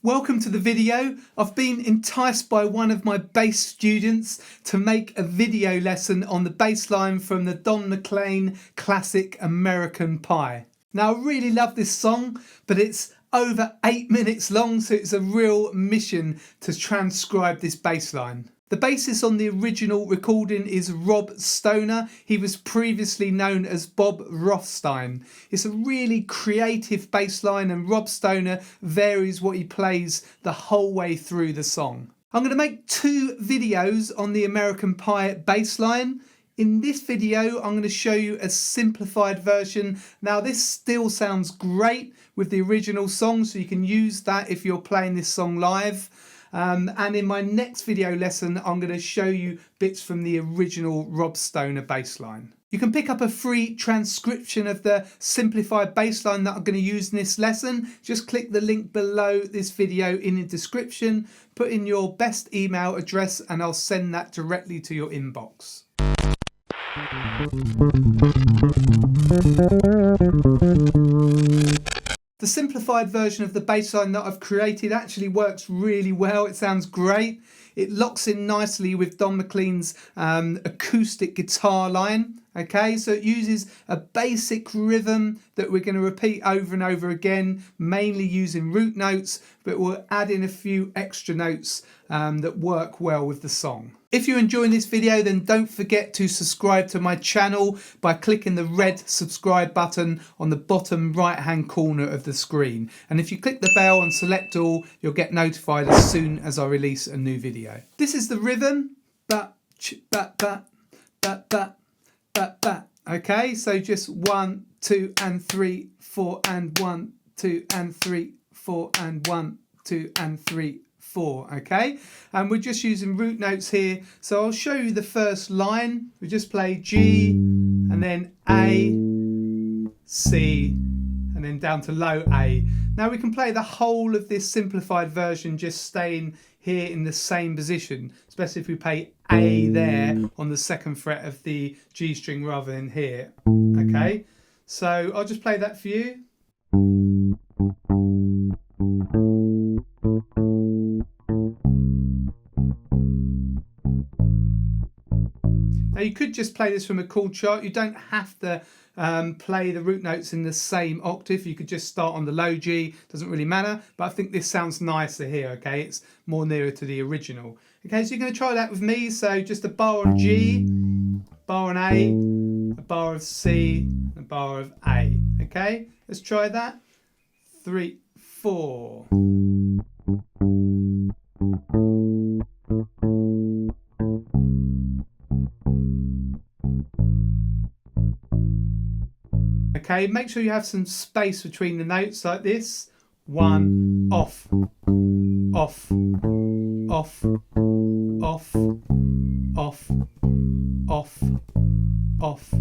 Welcome to the video. I've been enticed by one of my bass students to make a video lesson on the bass line from the McLean classic American Pie. Now I really love this song, but it's over 8 minutes long, so it's a real mission to transcribe this bass line. The bassist on the original recording is Rob Stoner. He was previously known as Bob Rothstein. It's a really creative bass line, and Rob Stoner varies what he plays the whole way through the song. I'm going to make 2 videos on the American Pie bass line. In this video, I'm going to show you a simplified version. Now this still sounds great with the original song, so you can use that if you're playing this song live. And in my next video lesson, I'm going to show you bits from the original Rob Stoner bass line. You can pick up a free transcription of the simplified bass line that I'm going to use in this lesson. Just click the link below this video in the description, put in your best email address, and I'll send that directly to your inbox. The simplified version of the bass line that I've created actually works really well. It sounds great. It locks in nicely with Don McLean's acoustic guitar line. Okay, so it uses a basic rhythm that we're going to repeat over and over again, mainly using root notes, but we'll add in a few extra notes that work well with the song. If you're enjoying this video, then don't forget to subscribe to my channel by clicking the red subscribe button on the bottom right hand corner of the screen. And if you click the bell and select all, you'll get notified as soon as I release a new video. This is the rhythm. Ba, ch, ba, ba, ba, ba, ba, ba. Okay, so just 1, 2 and 3, 4 and 1, 2 and 3, 4 and 1, 2 and 3, 4. Okay, and we're just using root notes here, so I'll show you the first line. We just play G and then A, C, and then down to low A. Now we can play the whole of this simplified version just staying here in the same position, especially if we play A there on the 2nd fret of the G string rather than here. Okay, so I'll just play that for you. Now you could just play this from a chord chart. You don't have to play the root notes in the same octave. You could just start on the low G, doesn't really matter, but I think this sounds nicer here. Okay, it's more nearer to the original. Okay, so you're going to try that with me. So just a bar on G, bar on A, a bar of C, a bar of A. Okay, let's try that. 3, 4. Okay, make sure you have some space between the notes like this. 1, off, off, off, off, off, off, off,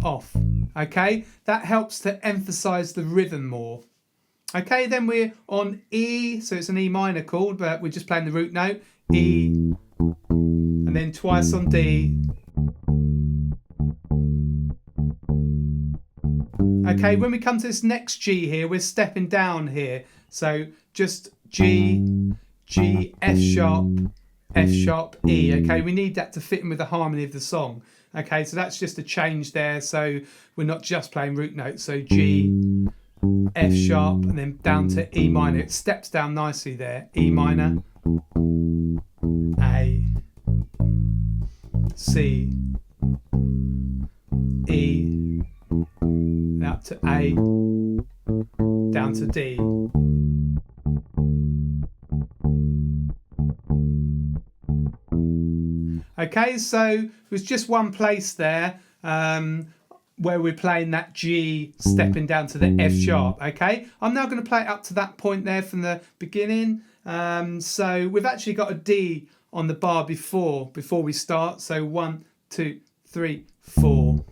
off. Okay, that helps to emphasize the rhythm more. Okay, then we're on E, so it's an E minor chord, but we're just playing the root note. E, and then twice on D. Okay, when we come to this next G here, we're stepping down here. So just G, G, F sharp, E. Okay, we need that to fit in with the harmony of the song. Okay, so that's just a change there. So we're not just playing root notes. So G, F sharp, and then down to E minor. It steps down nicely there. E minor, A, C, E, up to A, down to D. Okay, so it was just one place there where we're playing that G stepping down to the F sharp. Okay, I'm now going to play it up to that point there from the beginning. So we've actually got a D on the bar before we start. So 1, 2, 3, 4.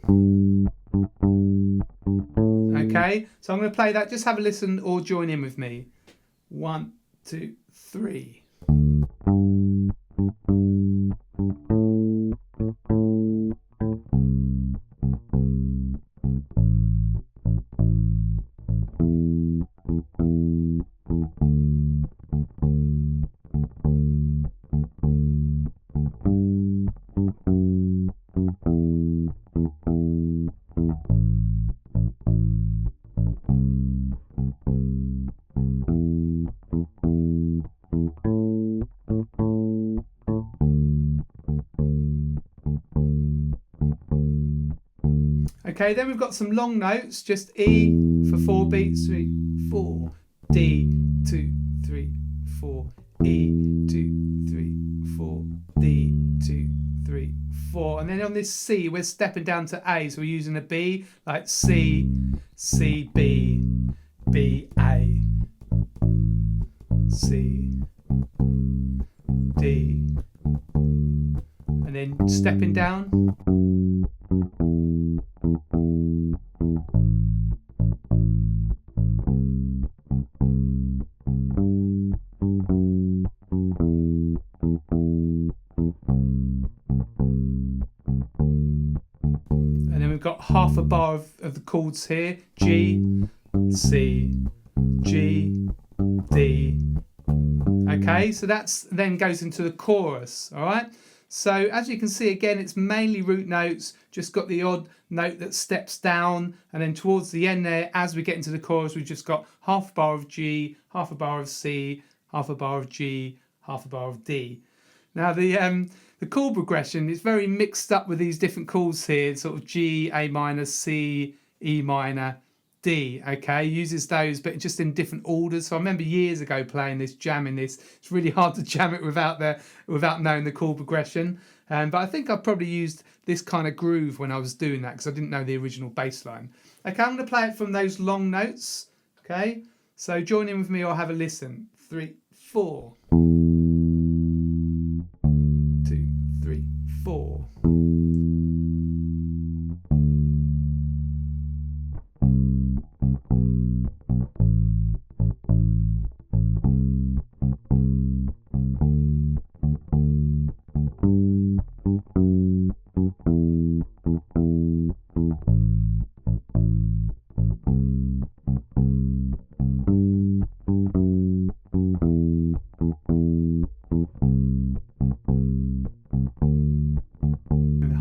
Okay, so I'm going to play that. Just have a listen or join in with me. 1, 2, 3. Okay, then we've got some long notes, just E for 4 beats, 3, 4, D, 2, 3, 4, E, 2, 3, 4, D, 2, 3, 4. And then on this C, we're stepping down to A, so we're using a B, like C, C, B, B, A, C, D, and then stepping down. And then we've got half a bar of the chords here, G, C, G, D. Okay, so that's then goes into the chorus, all right? So as you can see, again, it's mainly root notes, just got the odd note that steps down, and then towards the end there, as we get into the chorus, we've just got half a bar of G, half a bar of C, half a bar of G, half a bar of D. Now the chord progression is very mixed up with these different chords here, sort of G, A minor, C, E minor, D, okay, uses those but just in different orders. So I remember years ago playing this, jamming this. It's really hard to jam it without knowing the chord progression, but I think I probably used this kind of groove when I was doing that because I didn't know the original bass line. Okay, I'm going to play it from those long notes. Okay, so join in with me or have a listen. 3, 4, 2, 3, 4.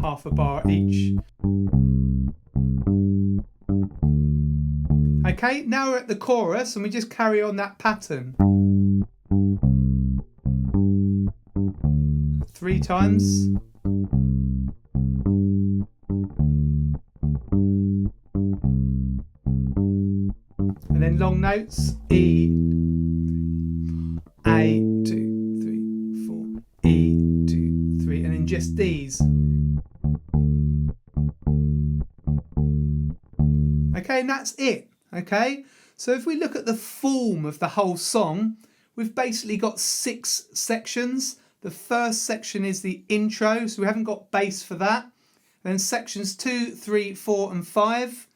Half a bar each. Okay, now we're at the chorus and we just carry on that pattern. 3 times. And then long notes, E, A, 2, 3, 4, E, 2, 3, and then just these. Okay, and that's it. Okay, so if we look at the form of the whole song, we've basically got 6 sections. The first section is the intro, so we haven't got bass for that. Then sections 2, 3, 4 and 5.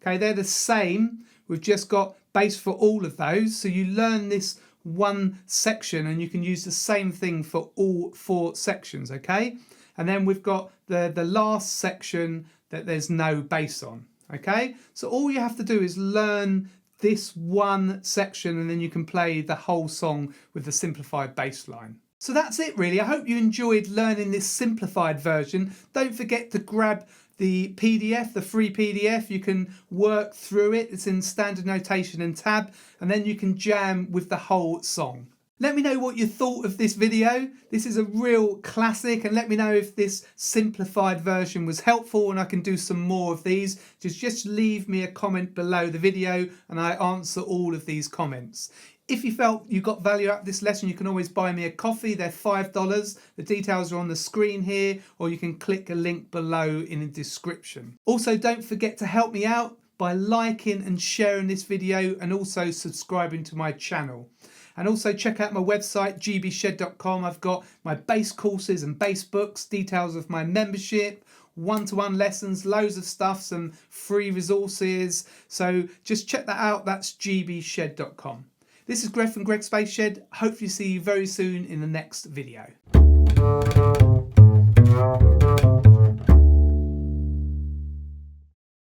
Okay, they're the same. We've just got bass for all of those. So you learn this one section and you can use the same thing for all 4 sections, okay? And then we've got the last section that there's no bass on. Okay, so all you have to do is learn this one section and then you can play the whole song with the simplified bass line. So that's it really. I hope you enjoyed learning this simplified version. Don't forget to grab the PDF, the free PDF. You can work through it. It's in standard notation and tab, and then you can jam with the whole song. Let me know what you thought of this video. This is a real classic, and let me know if this simplified version was helpful and I can do some more of these. Just leave me a comment below the video and I answer all of these comments. If you felt you got value out of this lesson, you can always buy me a coffee. They're $5. The details are on the screen here, or you can click a link below in the description. Also, don't forget to help me out by liking and sharing this video and also subscribing to my channel. And also check out my website, gbshed.com. I've got my bass courses and bass books, details of my membership, one-to-one lessons, loads of stuff, some free resources. So just check that out. That's gbshed.com. This is Greg from Greg's Bass Shed. Hopefully see you very soon in the next video.